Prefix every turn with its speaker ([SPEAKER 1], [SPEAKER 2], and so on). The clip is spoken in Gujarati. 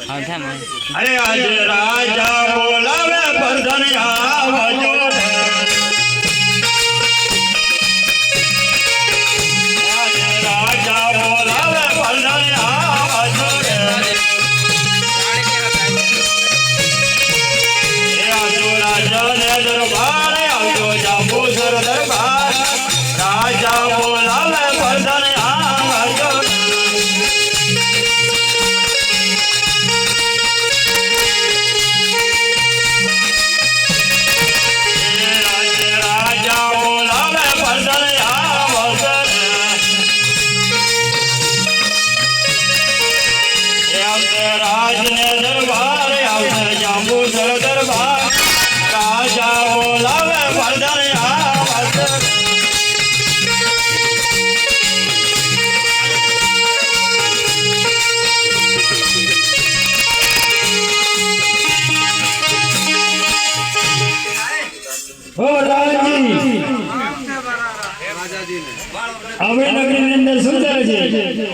[SPEAKER 1] અરે આજે રાજા બોલાવે પરધન આવજો રે. આજે રાજા બોલાવે પરધન આવજો રે. આવજો રાજા ને દરબાર આવજો જાંબુસર દરબાર. રાજા બોલાવે પરધન આવજો રે. રાજને દરબાર આવશે જાંબુસર દરબાર. રાજા બોલાવે પરધન આવશે.
[SPEAKER 2] ઓ રાજી હવે નગરી ની અંદર શું ચાલે છે?